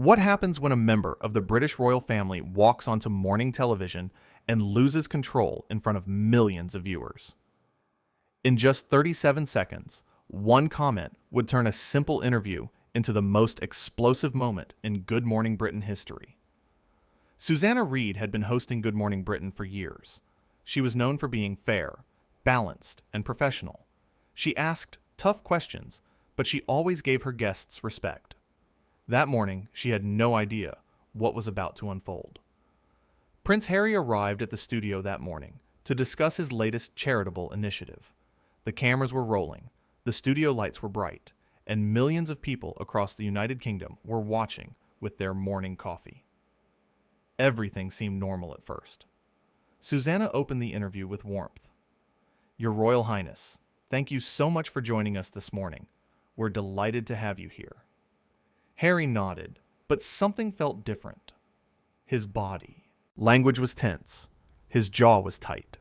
What happens when a member of the British royal family walks onto morning television and loses control in front of millions of viewers? In just 37 seconds, one comment would turn a simple interview into the most explosive moment in Good Morning Britain history. Susanna Reid had been hosting Good Morning Britain for years. She was known for being fair, balanced, and professional. She asked tough questions, but she always gave her guests respect. That morning, she had no idea what was about to unfold. Prince Harry arrived at the studio that morning to discuss his latest charitable initiative. The cameras were rolling, the studio lights were bright, and millions of people across the United Kingdom were watching with their morning coffee. Everything seemed normal at first. Susanna opened the interview with warmth. "Your Royal Highness, thank you so much for joining us this morning. We're delighted to have you here." Harry nodded, but something felt different. His body. Language was tense. His jaw was tight.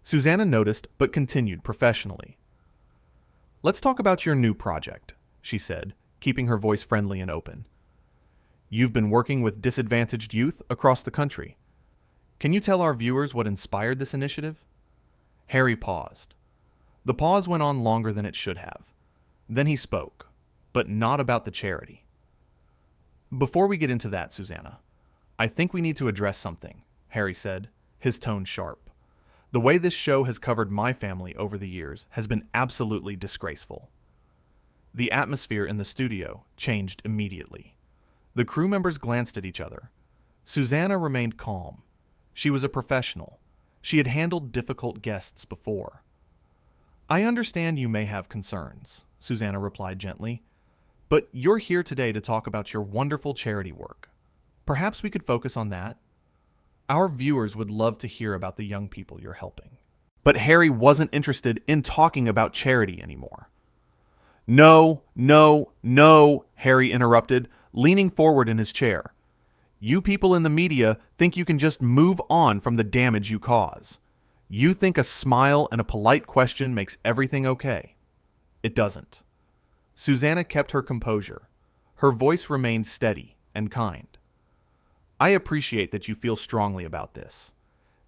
Susanna noticed, but continued professionally. "Let's talk about your new project," she said, keeping her voice friendly and open. "You've been working with disadvantaged youth across the country. Can you tell our viewers what inspired this initiative?" Harry paused. The pause went on longer than it should have. Then he spoke, but not about the charity. "Before we get into that, Susanna, I think we need to address something," Harry said, his tone sharp. "The way this show has covered my family over the years has been absolutely disgraceful." The atmosphere in the studio changed immediately. The crew members glanced at each other. Susanna remained calm. She was a professional. She had handled difficult guests before. "I understand you may have concerns," Susanna replied gently, "but you're here today to talk about your wonderful charity work. Perhaps we could focus on that? Our viewers would love to hear about the young people you're helping." But Harry wasn't interested in talking about charity anymore. "No, no, no," Harry interrupted, leaning forward in his chair. "You people in the media think you can just move on from the damage you cause. You think a smile and a polite question makes everything okay. It doesn't." Susanna kept her composure. Her voice remained steady and kind. "I appreciate that you feel strongly about this.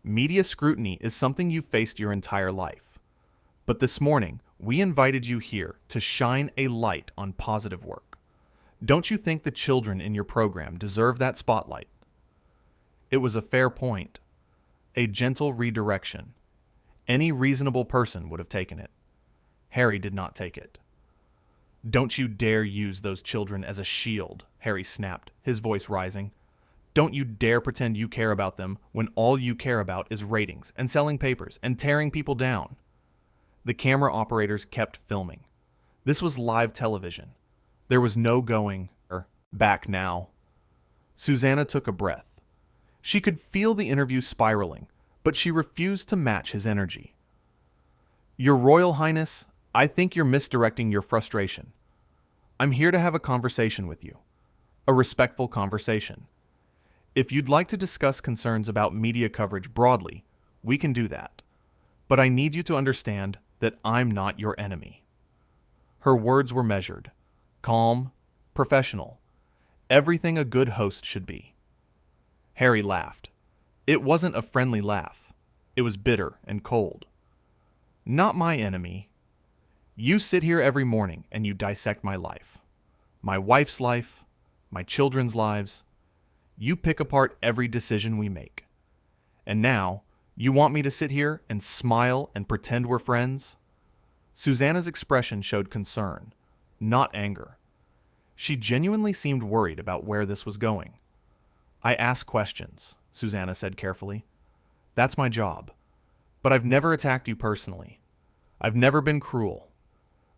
Media scrutiny is something you've faced your entire life. But this morning, we invited you here to shine a light on positive work. Don't you think the children in your program deserve that spotlight?" It was a fair point. A gentle redirection. Any reasonable person would have taken it. Harry did not take it. "Don't you dare use those children as a shield," Harry snapped, his voice rising. "Don't you dare pretend you care about them when all you care about is ratings and selling papers and tearing people down." The camera operators kept filming. This was live television. There was no going back now. Susanna took a breath. She could feel the interview spiraling, but she refused to match his energy. "Your Royal Highness, I think you're misdirecting your frustration. I'm here to have a conversation with you. A respectful conversation. If you'd like to discuss concerns about media coverage broadly, we can do that. But I need you to understand that I'm not your enemy." Her words were measured, calm, professional. Everything a good host should be. Harry laughed. It wasn't a friendly laugh. It was bitter and cold. "Not my enemy. You sit here every morning and you dissect my life. My wife's life, my children's lives. You pick apart every decision we make. And now, you want me to sit here and smile and pretend we're friends?" Susanna's expression showed concern, not anger. She genuinely seemed worried about where this was going. "I ask questions," Susanna said carefully. "That's my job. But I've never attacked you personally. I've never been cruel.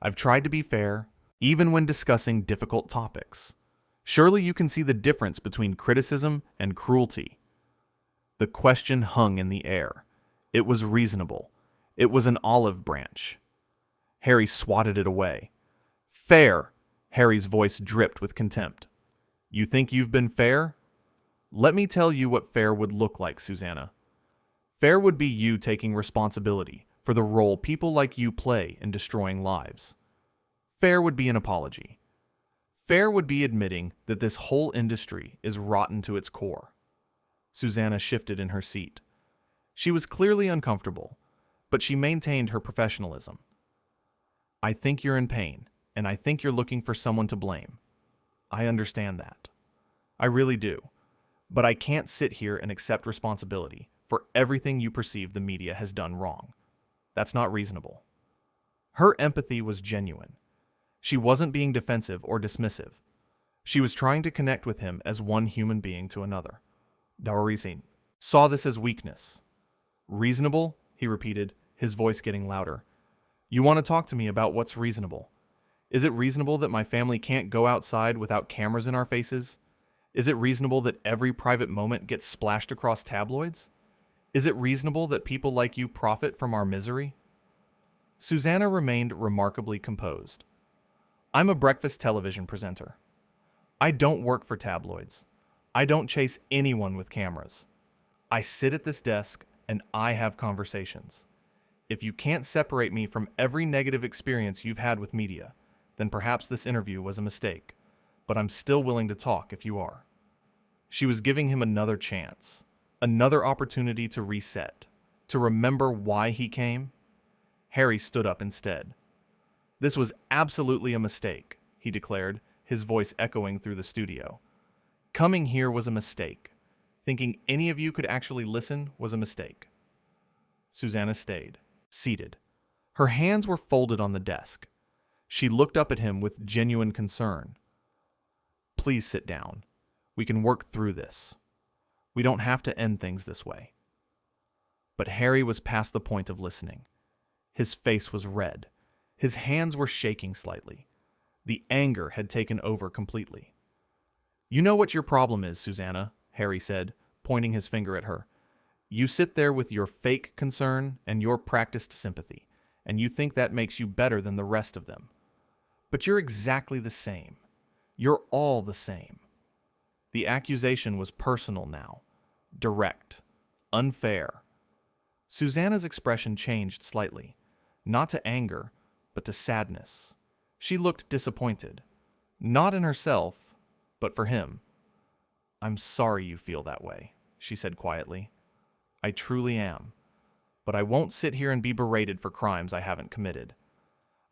I've tried to be fair, even when discussing difficult topics. Surely you can see the difference between criticism and cruelty." The question hung in the air. It was reasonable. It was an olive branch. Harry swatted it away. "Fair!" Harry's voice dripped with contempt. "You think you've been fair? Let me tell you what fair would look like, Susanna. Fair would be you taking responsibility for the role people like you play in destroying lives. Fair would be an apology. Fair would be admitting that this whole industry is rotten to its core. Susanna shifted in her seat. She was clearly uncomfortable, but she maintained her professionalism. I think you're in pain, and I think you're looking for someone to blame. I understand that. I really do. But I can't sit here and accept responsibility for everything you perceive the media has done wrong. That's not reasonable. Her empathy was genuine. She wasn't being defensive or dismissive. She was trying to connect with him as one human being to another. Daurisin saw this as weakness. Reasonable? He repeated, his voice getting louder. You want to talk to me about what's reasonable? Is it reasonable that my family can't go outside without cameras in our faces? Is it reasonable that every private moment gets splashed across tabloids? Is it reasonable that people like you profit from our misery? Susanna remained remarkably composed. I'm a breakfast television presenter. I don't work for tabloids. I don't chase anyone with cameras. I sit at this desk and I have conversations. If you can't separate me from every negative experience you've had with media, then perhaps this interview was a mistake, but I'm still willing to talk if you are. She was giving him another chance, another opportunity to reset, to remember why he came. Harry stood up instead. This was absolutely a mistake, he declared, his voice echoing through the studio. Coming here was a mistake. Thinking any of you could actually listen was a mistake. Susanna stayed, seated. Her hands were folded on the desk. She looked up at him with genuine concern. Please sit down. We can work through this. We don't have to end things this way. But Harry was past the point of listening. His face was red. His hands were shaking slightly. The anger had taken over completely. You know what your problem is, Susanna, Harry said, pointing his finger at her. You sit there with your fake concern and your practiced sympathy, and you think that makes you better than the rest of them. But you're exactly the same. You're all the same. The accusation was personal now, direct, unfair. Susanna's expression changed slightly, not to anger, but to sadness. She looked disappointed, not in herself, but for him. I'm sorry you feel that way, she said quietly. I truly am, but I won't sit here and be berated for crimes I haven't committed.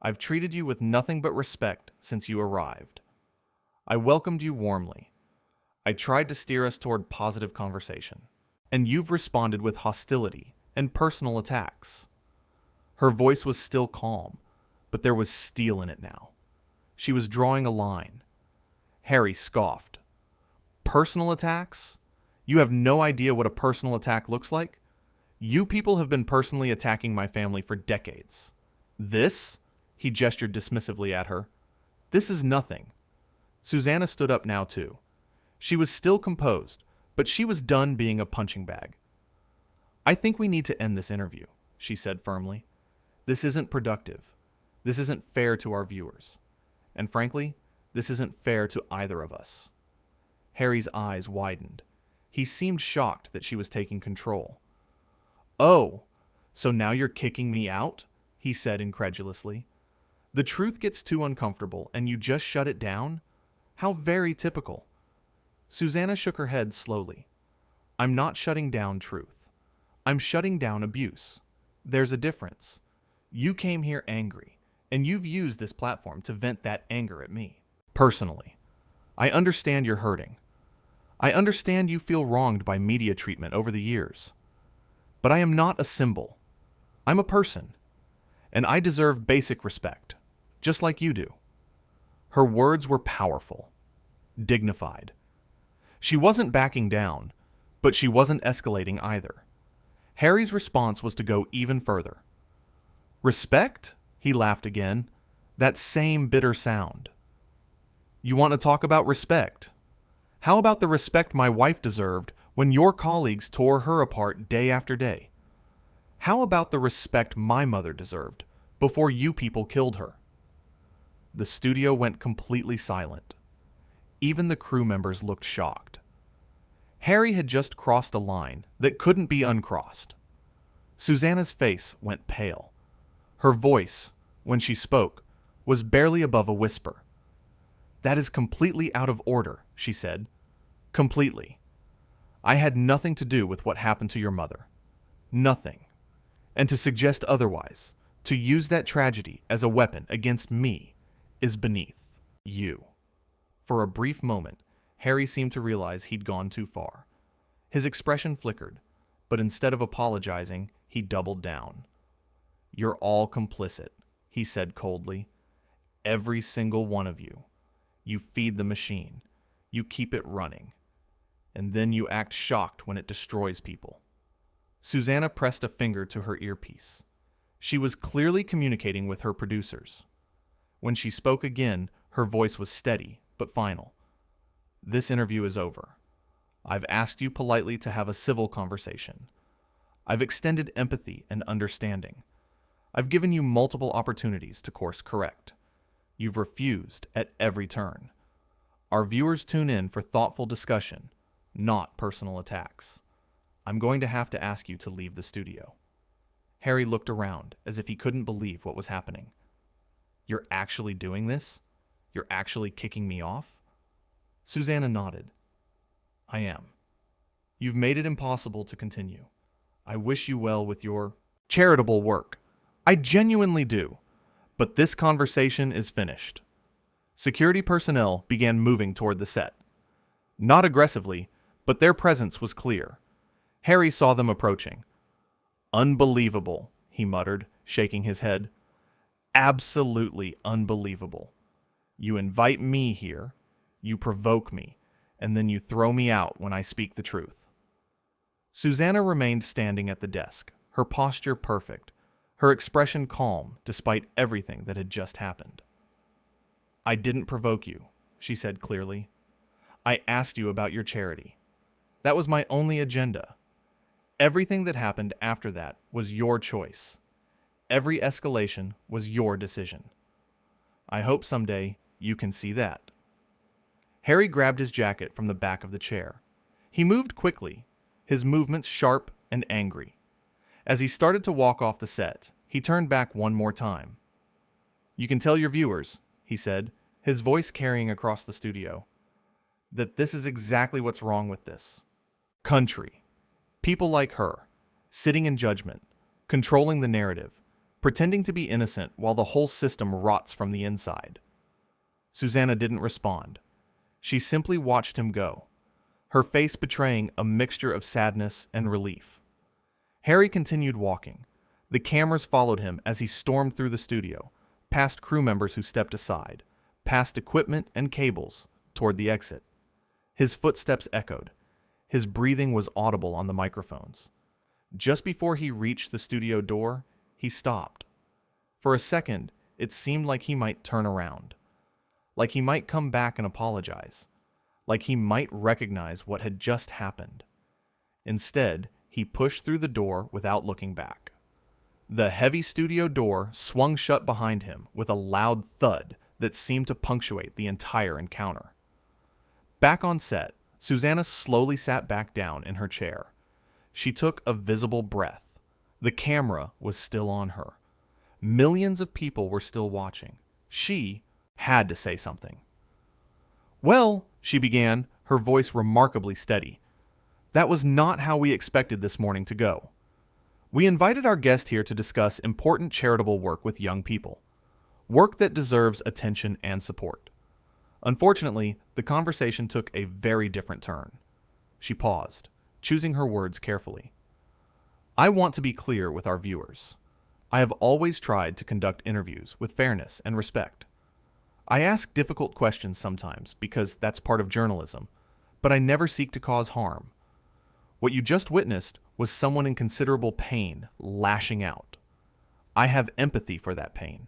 I've treated you with nothing but respect since you arrived. I welcomed you warmly. I tried to steer us toward positive conversation, and you've responded with hostility and personal attacks. Her voice was still calm, but there was steel in it now. She was drawing a line. Harry scoffed. Personal attacks? You have no idea what a personal attack looks like? You people have been personally attacking my family for decades. This? He gestured dismissively at her. This is nothing. Susanna stood up now too. She was still composed, but she was done being a punching bag. I think we need to end this interview, she said firmly. This isn't productive. This isn't fair to our viewers. And frankly, this isn't fair to either of us. Harry's eyes widened. He seemed shocked that she was taking control. Oh, so now you're kicking me out? He said incredulously. The truth gets too uncomfortable and you just shut it down? How very typical. Susanna shook her head slowly. I'm not shutting down truth. I'm shutting down abuse. There's a difference. You came here angry, and you've used this platform to vent that anger at me. Personally, I understand you're hurting. I understand you feel wronged by media treatment over the years. But I am not a symbol. I'm a person, and I deserve basic respect, just like you do. Her words were powerful, dignified. She wasn't backing down, but she wasn't escalating either. Harry's response was to go even further. Respect? He laughed again. That same bitter sound. You want to talk about respect? How about the respect my wife deserved when your colleagues tore her apart day after day? How about the respect my mother deserved before you people killed her? The studio went completely silent. Even the crew members looked shocked. Harry had just crossed a line that couldn't be uncrossed. Susanna's face went pale. Her voice, when she spoke, was barely above a whisper. That is completely out of order, she said. Completely. I had nothing to do with what happened to your mother. Nothing. And to suggest otherwise, to use that tragedy as a weapon against me, is beneath you. For a brief moment, Harry seemed to realize he'd gone too far. His expression flickered, but instead of apologizing, he doubled down. You're all complicit, he said coldly. Every single one of you. You feed the machine. You keep it running. And then you act shocked when it destroys people. Susanna pressed a finger to her earpiece. She was clearly communicating with her producers. When she spoke again, her voice was steady but final. This interview is over. I've asked you politely to have a civil conversation. I've extended empathy and understanding. I've given you multiple opportunities to course correct. You've refused at every turn. Our viewers tune in for thoughtful discussion, not personal attacks. I'm going to have to ask you to leave the studio. Harry looked around as if he couldn't believe what was happening. You're actually doing this? You're actually kicking me off? Susanna nodded. I am. You've made it impossible to continue. I wish you well with your charitable work. I genuinely do. But this conversation is finished. Security personnel began moving toward the set. Not aggressively, but their presence was clear. Harry saw them approaching. Unbelievable, he muttered, shaking his head. Absolutely unbelievable. You invite me here, you provoke me, and then you throw me out when I speak the truth. Susanna remained standing at the desk, her posture perfect, her expression calm despite everything that had just happened. I didn't provoke you, she said clearly. I asked you about your charity. That was my only agenda. Everything that happened after that was your choice. Every escalation was your decision. I hope someday you can see that. Harry grabbed his jacket from the back of the chair. He moved quickly, his movements sharp and angry. As he started to walk off the set, he turned back one more time. You can tell your viewers, he said, his voice carrying across the studio, that this is exactly what's wrong with this country. People like her, sitting in judgment, controlling the narrative, pretending to be innocent while the whole system rots from the inside. Susanna didn't respond. She simply watched him go, her face betraying a mixture of sadness and relief. Harry continued walking. The cameras followed him as he stormed through the studio, past crew members who stepped aside, past equipment and cables, toward the exit. His footsteps echoed. His breathing was audible on the microphones. Just before he reached the studio door, he stopped. For a second, it seemed like he might turn around. Like he might come back and apologize. Like he might recognize what had just happened. Instead, he pushed through the door without looking back. The heavy studio door swung shut behind him with a loud thud that seemed to punctuate the entire encounter. Back on set, Susanna slowly sat back down in her chair. She took a visible breath. The camera was still on her. Millions of people were still watching. She had to say something. Well, she began, her voice remarkably steady. That was not how we expected this morning to go. We invited our guest here to discuss important charitable work with young people. Work that deserves attention and support. Unfortunately, the conversation took a very different turn. She paused, choosing her words carefully. I want to be clear with our viewers. I have always tried to conduct interviews with fairness and respect. I ask difficult questions sometimes because that's part of journalism, but I never seek to cause harm. What you just witnessed was someone in considerable pain lashing out. I have empathy for that pain.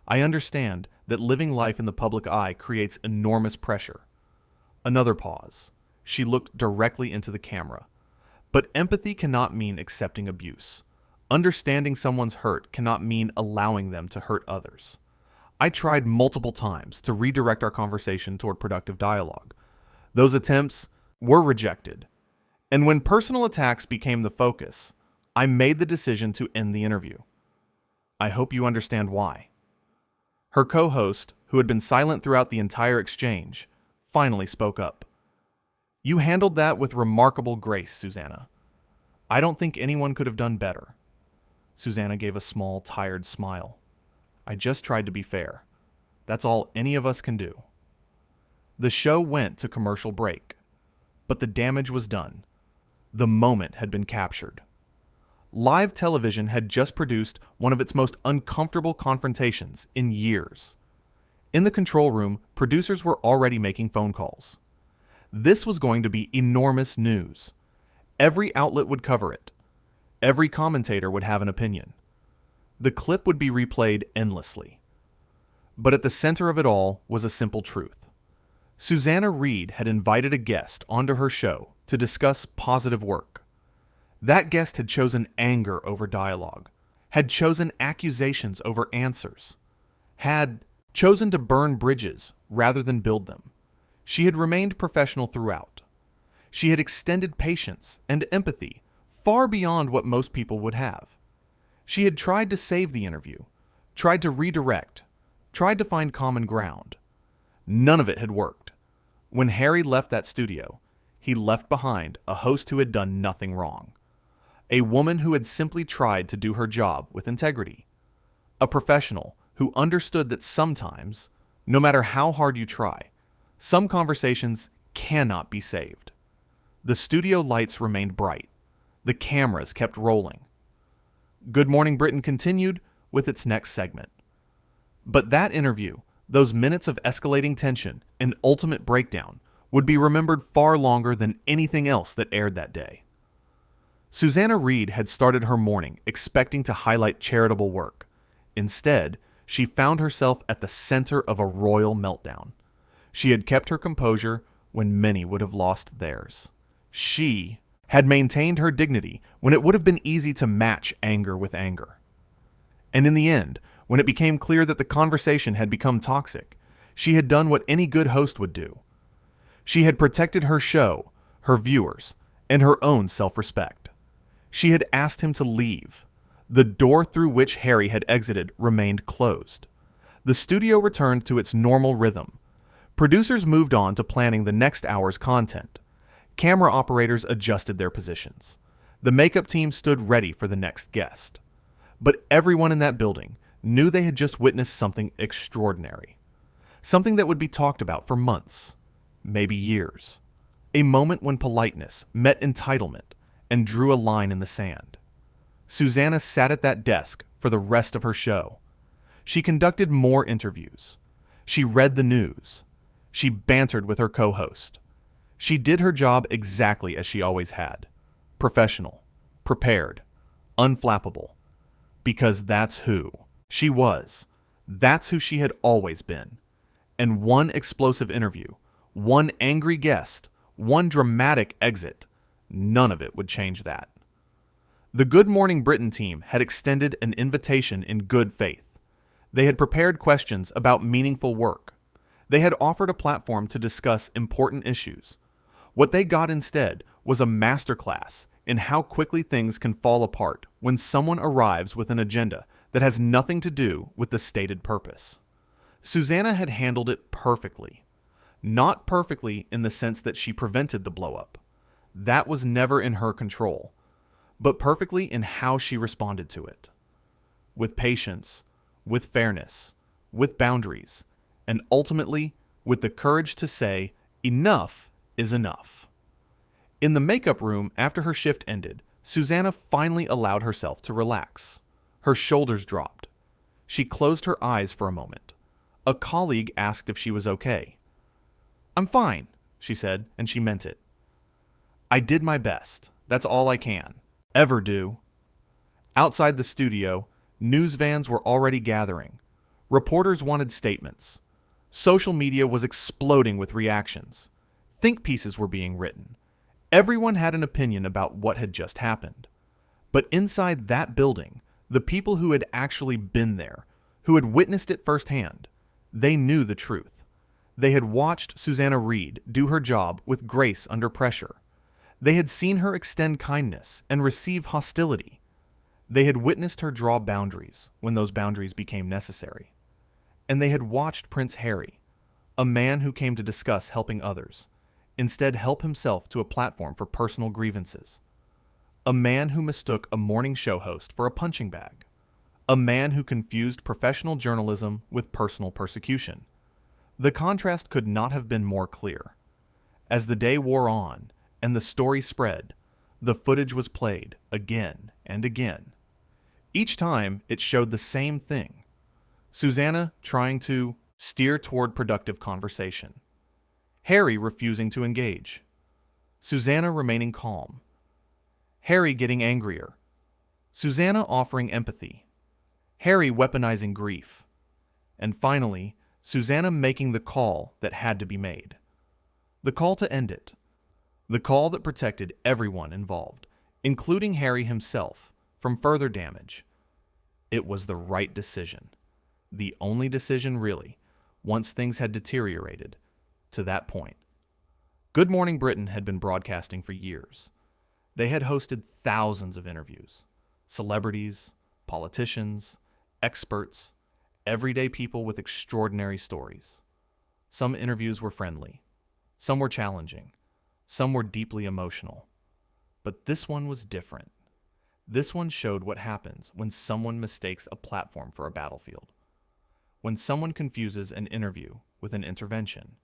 I understand that living life in the public eye creates enormous pressure. Another pause. She looked directly into the camera. But empathy cannot mean accepting abuse. Understanding someone's hurt cannot mean allowing them to hurt others. I tried multiple times to redirect our conversation toward productive dialogue. Those attempts were rejected. And when personal attacks became the focus, I made the decision to end the interview. I hope you understand why. Her co-host, who had been silent throughout the entire exchange, finally spoke up. "You handled that with remarkable grace, Susanna. I don't think anyone could have done better." Susanna gave a small, tired smile. "I just tried to be fair. That's all any of us can do." The show went to commercial break, but the damage was done. The moment had been captured. Live television had just produced one of its most uncomfortable confrontations in years. In the control room, producers were already making phone calls. This was going to be enormous news. Every outlet would cover it. Every commentator would have an opinion. The clip would be replayed endlessly. But at the center of it all was a simple truth. Susanna Reid had invited a guest onto her show to discuss positive work. That guest had chosen anger over dialogue, had chosen accusations over answers, had chosen to burn bridges rather than build them. She had remained professional throughout. She had extended patience and empathy far beyond what most people would have. She had tried to save the interview, tried to redirect, tried to find common ground. None of it had worked. When Harry left that studio, he left behind a host who had done nothing wrong. A woman who had simply tried to do her job with integrity. A professional who understood that sometimes, no matter how hard you try, some conversations cannot be saved. The studio lights remained bright. The cameras kept rolling. Good Morning Britain continued with its next segment. But that interview, those minutes of escalating tension and ultimate breakdown, would be remembered far longer than anything else that aired that day. Susanna Reid had started her morning expecting to highlight charitable work. Instead, she found herself at the center of a royal meltdown. She had kept her composure when many would have lost theirs. She had maintained her dignity when it would have been easy to match anger with anger. And in the end, when it became clear that the conversation had become toxic, she had done what any good host would do. She had protected her show, her viewers, and her own self-respect. She had asked him to leave. The door through which Harry had exited remained closed. The studio returned to its normal rhythm. Producers moved on to planning the next hour's content. Camera operators adjusted their positions. The makeup team stood ready for the next guest. But everyone in that building knew they had just witnessed something extraordinary. Something that would be talked about for months, maybe years. A moment when politeness met entitlement and drew a line in the sand. Susanna sat at that desk for the rest of her show. She conducted more interviews. She read the news. She bantered with her co-host. She did her job exactly as she always had. Professional, prepared, unflappable. Because that's who she was. That's who she had always been. And one explosive interview, one angry guest, one dramatic exit, none of it would change that. The Good Morning Britain team had extended an invitation in good faith. They had prepared questions about meaningful work. They had offered a platform to discuss important issues. What they got instead was a masterclass in how quickly things can fall apart when someone arrives with an agenda that has nothing to do with the stated purpose. Susanna had handled it perfectly. Not perfectly in the sense that she prevented the blow-up. That was never in her control, but perfectly in how she responded to it. With patience, with fairness, with boundaries, and ultimately with the courage to say, enough is enough. In the makeup room after her shift ended, Susanna finally allowed herself to relax. Her shoulders dropped. She closed her eyes for a moment. A colleague asked if she was okay. "I'm fine," she said, and she meant it. "I did my best. That's all I can ever do." Outside the studio, news vans were already gathering. Reporters wanted statements. Social media was exploding with reactions. Think pieces were being written. Everyone had an opinion about what had just happened. But inside that building, the people who had actually been there, who had witnessed it firsthand, they knew the truth. They had watched Susanna Reid do her job with grace under pressure. They had seen her extend kindness and receive hostility. They had witnessed her draw boundaries when those boundaries became necessary. And they had watched Prince Harry, a man who came to discuss helping others, instead help himself to a platform for personal grievances. A man who mistook a morning show host for a punching bag. A man who confused professional journalism with personal persecution. The contrast could not have been more clear. As the day wore on and the story spread, the footage was played again and again. Each time it showed the same thing. Susanna trying to steer toward productive conversation. Harry refusing to engage. Susanna remaining calm. Harry getting angrier. Susanna offering empathy. Harry weaponizing grief. And finally, Susanna making the call that had to be made. The call to end it. The call that protected everyone involved, including Harry himself, from further damage. It was the right decision. The only decision, really, once things had deteriorated to that point. Good Morning Britain had been broadcasting for years. They had hosted thousands of interviews. Celebrities, politicians, experts, everyday people with extraordinary stories. Some interviews were friendly. Some were challenging. Some were deeply emotional. But this one was different. This one showed what happens when someone mistakes a platform for a battlefield. When someone confuses an interview with an intervention.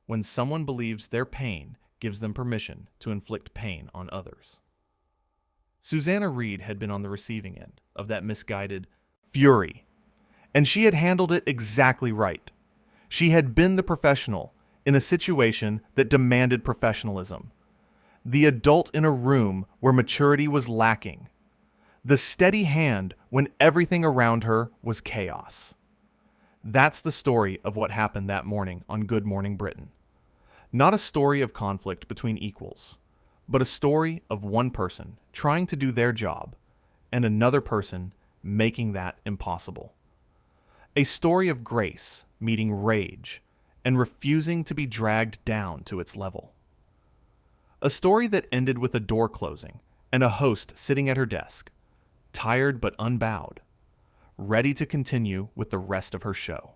When someone believes their pain gives them permission to inflict pain on others. Susanna Reid had been on the receiving end of that misguided fury, and she had handled it exactly right. She had been the professional in a situation that demanded professionalism. The adult in a room where maturity was lacking. The steady hand when everything around her was chaos. That's the story of what happened that morning on Good Morning Britain. Not a story of conflict between equals, but a story of one person trying to do their job and another person making that impossible. A story of grace meeting rage and refusing to be dragged down to its level. A story that ended with a door closing and a host sitting at her desk, tired but unbowed, ready to continue with the rest of her show.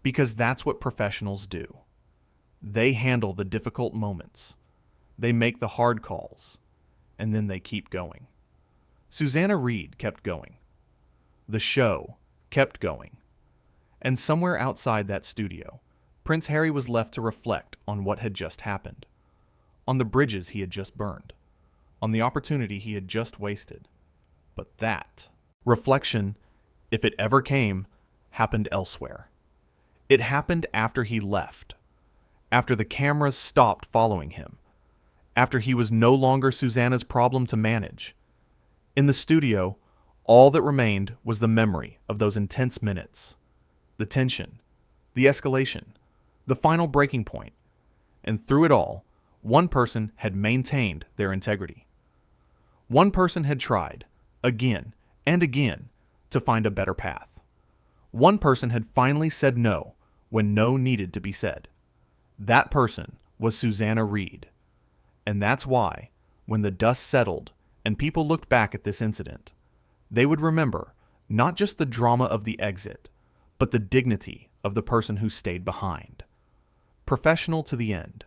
Because that's what professionals do. They handle the difficult moments. They make the hard calls, and then they keep going. Susanna Reid kept going. The show kept going. And somewhere outside that studio, Prince Harry was left to reflect on what had just happened, on the bridges he had just burned, on the opportunity he had just wasted. But that reflection, if it ever came, happened elsewhere. It happened after he left, after the cameras stopped following him, after he was no longer Susanna's problem to manage. In the studio, all that remained was the memory of those intense minutes, the tension, the escalation, the final breaking point, and through it all, one person had maintained their integrity. One person had tried, again and again, to find a better path. One person had finally said no when no needed to be said. That person was Susanna Reid. And that's why, when the dust settled and people looked back at this incident, they would remember not just the drama of the exit, but the dignity of the person who stayed behind. Professional to the end,